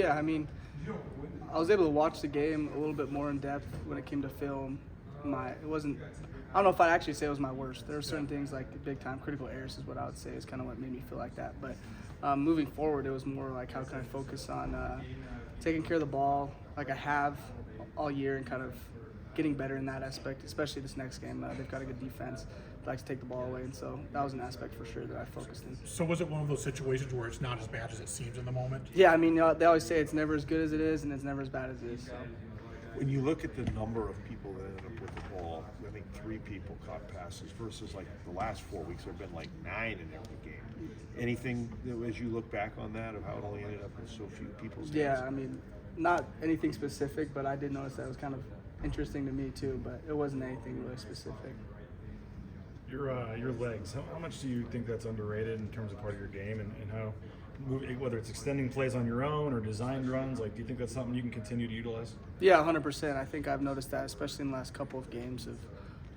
Yeah, I mean, I was able to watch the game a little bit more in depth when it came to film. It wasn't. I don't know if I'd actually say it was my worst. There were certain things like big time critical errors is what I would say is kind of what made me feel like that. But moving forward, it was more like how can I focus on taking care of the ball like I have all year and kind of getting better in that aspect, especially this next game. They've got a good defense. They like to take the ball away, and so that was an aspect for sure that I focused in. So was it one of those situations where it's not as bad as it seems in the moment? Yeah, I mean, they always say it's never as good as it is, and it's never as bad as it is. So. When you look at the number of people that ended up with the ball, I think 3 people caught passes versus like the last 4 weeks, there have been like 9 in every game. Anything that, as you look back on that, of how it only ended up with so few people's hands? Yeah, I mean, not anything specific, but I did notice that it was kind of interesting to me too, but it wasn't anything really specific. Your legs, how much do you think that's underrated in terms of part of your game, and how, whether it's extending plays on your own or designed runs, like do you think that's something you can continue to utilize? Yeah, 100%. I think I've noticed that, especially in the last couple of games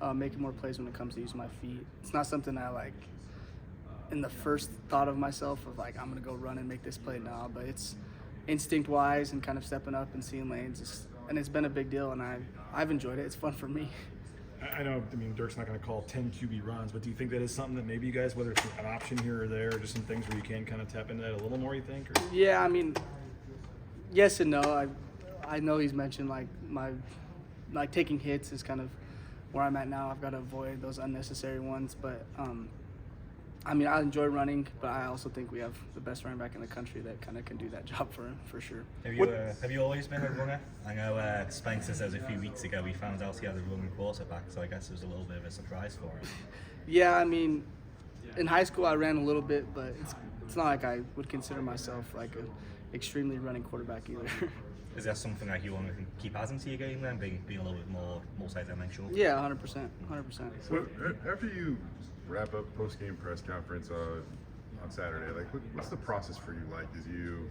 of making more plays when it comes to using my feet. It's not something I like in the first thought of myself of like, I'm going to go run and make this play now, but it's instinct-wise and kind of stepping up and seeing lanes, and it's been a big deal, and I've enjoyed it. It's fun for me. I know, I mean, Dirk's not going to call 10 QB runs, but do you think that is something that maybe you guys, whether it's an option here or there, or just some things where you can kind of tap into that a little more, you think? Or? Yeah, I mean, yes and no. I know he's mentioned like taking hits is kind of where I'm at now. I've got to avoid those unnecessary ones, but I mean, I enjoy running, but I also think we have the best running back in the country that kind of can do that job for sure. Have you always been a runner? I know Spencer says a few weeks ago he found out he had a running quarterback, so I guess it was a little bit of a surprise for him. Yeah, I mean, in high school I ran a little bit, but it's not like I would consider myself like an extremely running quarterback either. Is that something that you want to keep adding to your game then, being a little bit more multi-dimensional? Yeah, 100%. So after you wrap up post-game press conference on Saturday, like what's the process for you like? Is you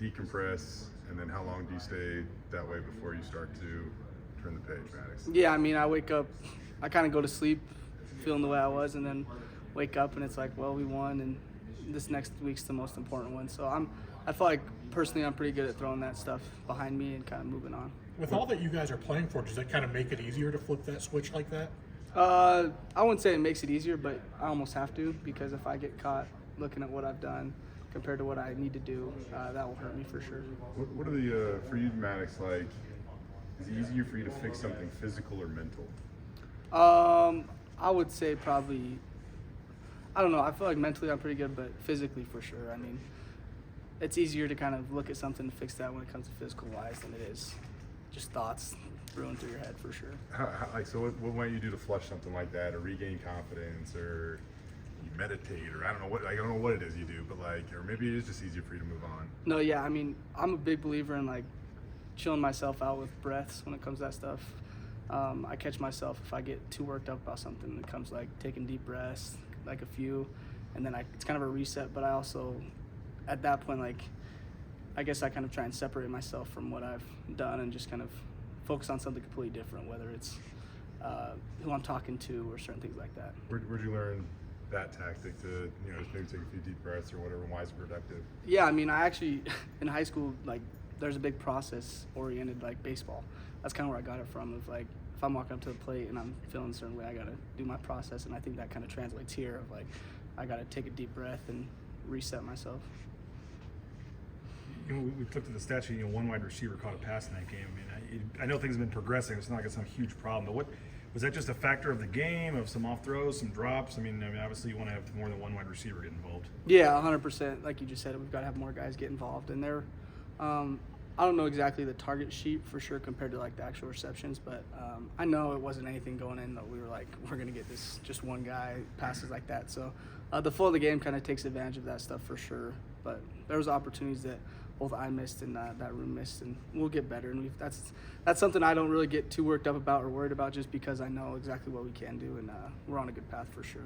decompress, and then how long do you stay that way before you start to turn the page, Maddux? Yeah, I mean, I wake up, I kind of go to sleep feeling the way I was, and then wake up and it's like, well, we won, and this next week's the most important one. So I feel like personally I'm pretty good at throwing that stuff behind me and kind of moving on. With all that you guys are playing for, does that kind of make it easier to flip that switch like that? I wouldn't say it makes it easier, but I almost have to, because if I get caught looking at what I've done compared to what I need to do, that will hurt me for sure. What are the, for you, Maddux, like, is it easier for you to fix something physical or mental? I would say probably, I don't know, I feel like mentally I'm pretty good, but physically for sure. I mean, it's easier to kind of look at something and fix that when it comes to physical wise than it is just thoughts brewing through your head for sure. So what might you do to flush something like that, or regain confidence, or you meditate, or I don't know what it is you do, but like, or maybe it is just easier for you to move on. No, yeah, I mean, I'm a big believer in like chilling myself out with breaths when it comes to that stuff. I catch myself if I get too worked up about something. It comes like taking deep breaths, like a few, and then it's kind of a reset. But I also, at that point, like, I guess I kind of try and separate myself from what I've done and just kind of focus on something completely different, whether it's who I'm talking to or certain things like that. Where'd you learn that tactic to, just maybe take a few deep breaths or whatever, and why is it productive? Yeah, I mean, I actually, in high school, like, there's a big process-oriented, like, baseball. That's kind of where I got it from, of, like, if I'm walking up to the plate and I'm feeling a certain way, I got to do my process, and I think that kind of translates here of, like, I got to take a deep breath and reset myself. We looked at the stat sheet, one wide receiver caught a pass in that game. I mean, I know things have been progressing. It's not like it's some huge problem, but was that just a factor of the game, of some off throws, some drops? I mean, obviously you want to have more than one wide receiver get involved. Yeah, 100%. Like you just said, we've got to have more guys get involved. And I don't know exactly the target sheet for sure compared to like the actual receptions, but I know it wasn't anything going in that we were like, we're going to get this just one guy passes like that. So the flow of the game kind of takes advantage of that stuff for sure. But there was opportunities that both I missed and that room missed, and we'll get better. And that's something I don't really get too worked up about or worried about, just because I know exactly what we can do, and we're on a good path for sure.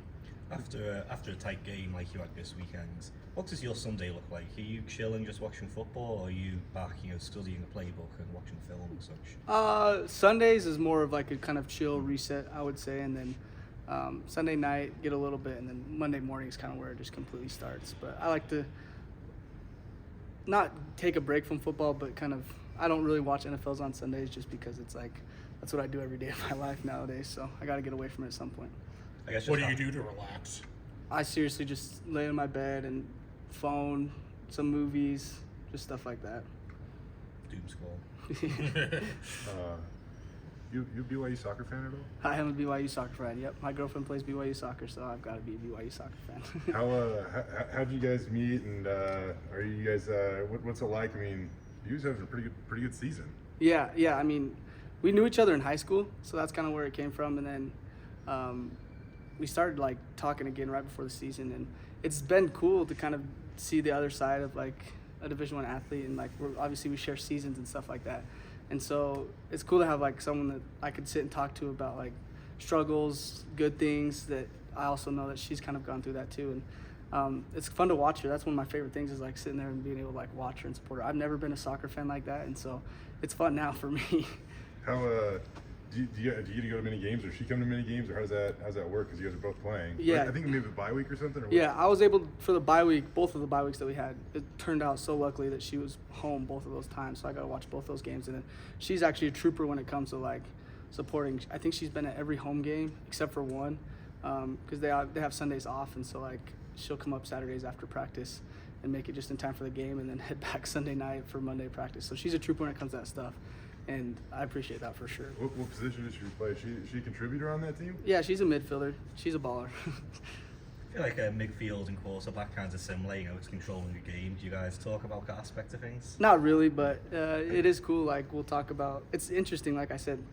After a tight game like you had this weekend, what does your Sunday look like? Are you chilling, just watching football, or are you back, studying the playbook and watching film and such? Sundays is more of like a kind of chill reset, I would say, and then Sunday night get a little bit, and then Monday morning is kind of where it just completely starts. But I like to not take a break from football, but kind of, I don't really watch NFLs on Sundays just because it's like, that's what I do every day of my life nowadays. So I got to get away from it at some point. I guess What do you do to relax? I seriously just lay in my bed and phone, some movies, just stuff like that. Doom scroll. You BYU soccer fan at all? I am a BYU soccer fan. Yep, my girlfriend plays BYU soccer, so I've got to be a BYU soccer fan. How did you guys meet, and are you guys what's it like? I mean, you guys have a pretty good season. Yeah. I mean, we knew each other in high school, so that's kind of where it came from. And then we started like talking again right before the season, and it's been cool to kind of see the other side of like a Division I athlete, and like obviously we share seasons and stuff like that. And so it's cool to have like someone that I could sit and talk to about like struggles, good things that I also know that she's kind of gone through that too. And it's fun to watch her. That's one of my favorite things is like sitting there and being able to like watch her and support her. I've never been a soccer fan like that, and so it's fun now for me. How do you get to go to many games, or she come to many games, or how's that work? Because you guys are both playing. Yeah. I think maybe a bye week or something. Or what? Yeah, I was able for the bye week, both of the bye weeks that we had. It turned out so luckily that she was home both of those times, so I got to watch both those games. And then she's actually a trooper when it comes to like supporting. I think she's been at every home game except for one, because they have Sundays off, and so like she'll come up Saturdays after practice and make it just in time for the game, and then head back Sunday night for Monday practice. So she's a trooper when it comes to that stuff, and I appreciate that for sure. What position does she play? She a contributor on that team? Yeah, she's a midfielder. She's a baller. I feel like midfield and quarterback kind of similar, it's controlling the game. Do you guys talk about that aspect of things? Not really, but it is cool. Like we'll talk about. It's interesting. Like I said,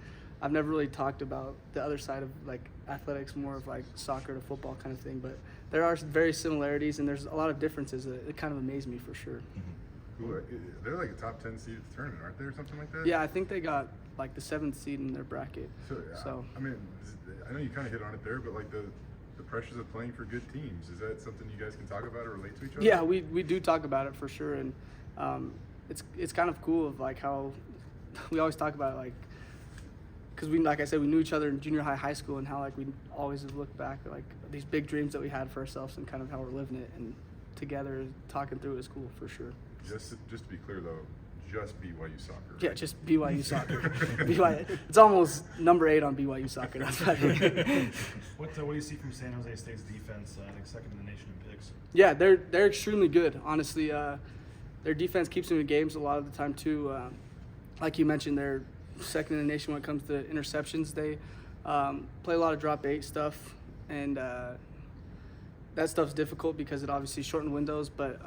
I've never really talked about the other side of like athletics, more of like soccer to football kind of thing. But there are very similarities, and there's a lot of differences that it kind of amaze me for sure. Cool. They're like a top 10 seed at the tournament, aren't they, or something like that? Yeah, I think they got like the 7th seed in their bracket. So I mean, I know you kind of hit on it there, but like the pressures of playing for good teams, is that something you guys can talk about or relate to each other? yeah, we do talk about it for sure, and it's kind of cool of like how we always talk about it, like because we, like I said, we knew each other in junior high school, and how like we always look back at like these big dreams that we had for ourselves and kind of how we're living it, and together talking through it is cool for sure. Just to be clear though, just BYU soccer. Yeah, just BYU soccer. BYU, it's almost number 8 on BYU soccer. That's about it. What do you see from San Jose State's defense? I think second in the nation in picks. Yeah, they're extremely good. Honestly, their defense keeps them in games a lot of the time too. Like you mentioned, they're second in the nation when it comes to interceptions. They play a lot of drop 8 stuff, and that stuff's difficult because it obviously shortened windows. But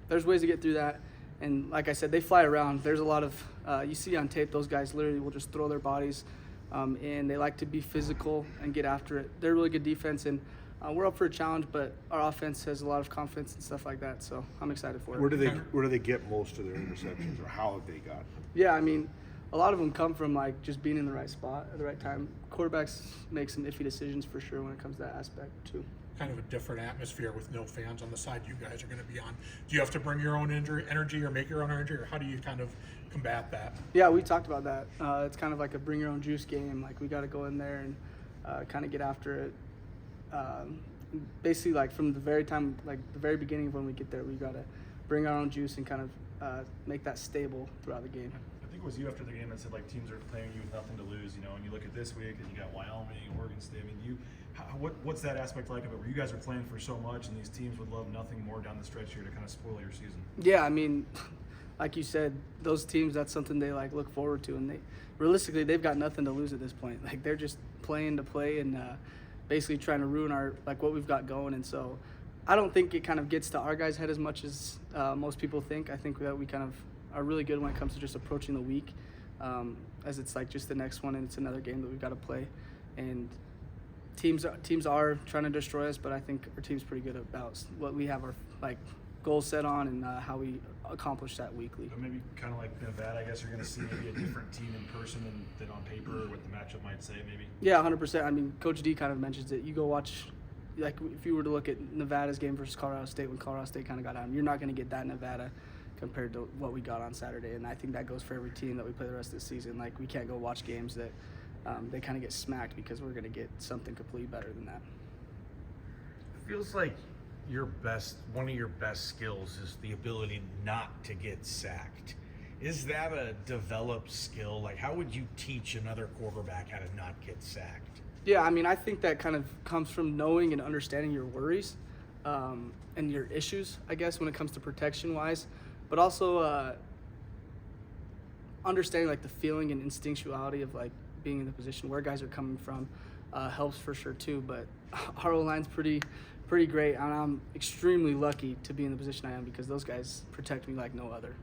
there's ways to get through that. And like I said, they fly around. There's a lot of you see on tape, those guys literally will just throw their bodies, and they like to be physical and get after it. They're really good defense, and we're up for a challenge, but our offense has a lot of confidence and stuff like that. So I'm excited for it. Where do they get most of their interceptions, or how have they got them? Yeah, I mean, a lot of them come from like just being in the right spot at the right time. Quarterbacks make some iffy decisions for sure when it comes to that aspect too. Kind of a different atmosphere with no fans on the side you guys are going to be on. Do you have to bring your own energy or make your own energy, or how do you kind of combat that? Yeah, we talked about that. It's kind of like a bring your own juice game. Like we got to go in there and kind of get after it. Basically, like from the very time, like the very beginning of when we get there, we got to bring our own juice and kind of make that stable throughout the game. I think it was you after the game that said like teams are playing you with nothing to lose, and you look at this week and you got Wyoming, Oregon State. I mean, what's that aspect like of it where you guys are playing for so much and these teams would love nothing more down the stretch here to kind of spoil your season? Yeah, I mean, like you said, those teams, that's something they like look forward to, and realistically they've got nothing to lose at this point. Like they're just playing to play and basically trying to ruin our like what we've got going. And so I don't think it kind of gets to our guys' head as much as most people think. I think that we kind of are really good when it comes to just approaching the week, as it's like just the next one and it's another game that we've got to play. And teams are trying to destroy us, but I think our team's pretty good about what we have our like goals set on and how we accomplish that weekly. But maybe kind of like Nevada, I guess you're going to see maybe a different team in person than on paper, or what the matchup might say maybe. Yeah, 100%. I mean, Coach D kind of mentions it. You go watch, like if you were to look at Nevada's game versus Colorado State when Colorado State kind of got out, you're not going to get that Nevada compared to what we got on Saturday. And I think that goes for every team that we play the rest of the season. Like we can't go watch games that they kind of get smacked because we're going to get something completely better than that. Feels like one of your best skills is the ability not to get sacked. Is that a developed skill? Like, how would you teach another quarterback how to not get sacked? Yeah, I mean, I think that kind of comes from knowing and understanding your worries and your issues, I guess, when it comes to protection-wise, but also understanding like the feeling and instinctuality of like being in the position where guys are coming from helps for sure too. But our O-line's pretty great, and I'm extremely lucky to be in the position I am because those guys protect me like no other.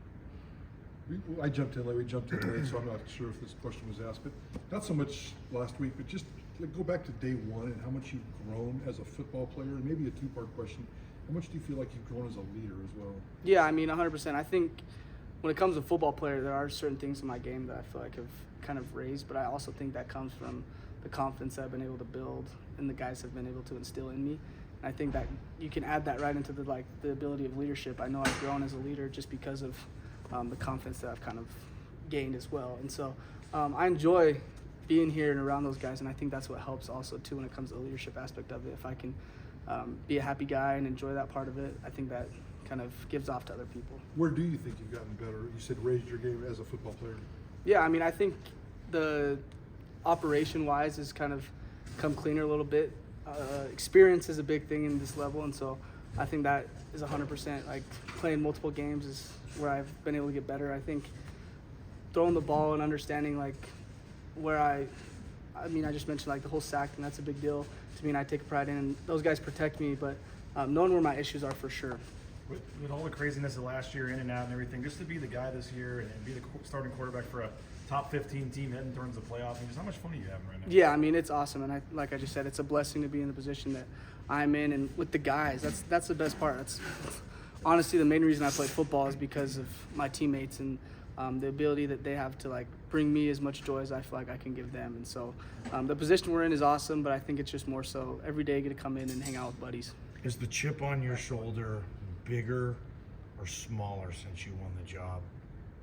We jumped in late, so I'm not sure if this question was asked, but not so much last week, but just like, go back to day one and how much you've grown as a football player, and maybe a two-part question. How much do you feel like you've grown as a leader as well? Yeah, I mean, 100%. I think when it comes to football player, there are certain things in my game that I feel like have kind of raised, but I also think that comes from the confidence I've been able to build and the guys have been able to instill in me. And I think that you can add that right into the ability of leadership. I know I've grown as a leader just because of the confidence that I've kind of gained as well. And so I enjoy being here and around those guys, and I think that's what helps also too when it comes to the leadership aspect of it. If I can be a happy guy and enjoy that part of it, I think that kind of gives off to other people. Where do you think you've gotten better? You said raised your game as a football player. Yeah, I mean, I think the operation-wise has kind of come cleaner a little bit. Experience is a big thing in this level, and so I think that is 100%. Like, playing multiple games is where I've been able to get better. I think throwing the ball and understanding, like, where I just mentioned, like, the whole sack thing, that's a big deal to me, and I take pride in. And those guys protect me, but knowing where my issues are for sure. With all the craziness of last year, in and out and everything, just to be the guy this year and be the starting quarterback for a top 15 team heading towards the playoff, just how much fun are you having right now? Yeah, I mean, it's awesome, and like I just said, it's a blessing to be in the position that I'm in, and with the guys, that's the best part. That's honestly the main reason I play football is because of my teammates and the ability that they have to like bring me as much joy as I feel like I can give them. And so the position we're in is awesome, but I think it's just more so every day I get to come in and hang out with buddies. Is the chip on your shoulder bigger or smaller since you won the job?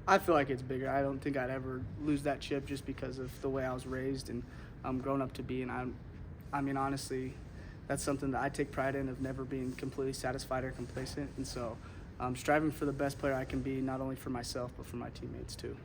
I feel like it's bigger. I don't think I'd ever lose that chip just because of the way I was raised and grown up to be. And I mean, honestly, that's something that I take pride in, of never being completely satisfied or complacent. And so striving for the best player I can be, not only for myself, but for my teammates too.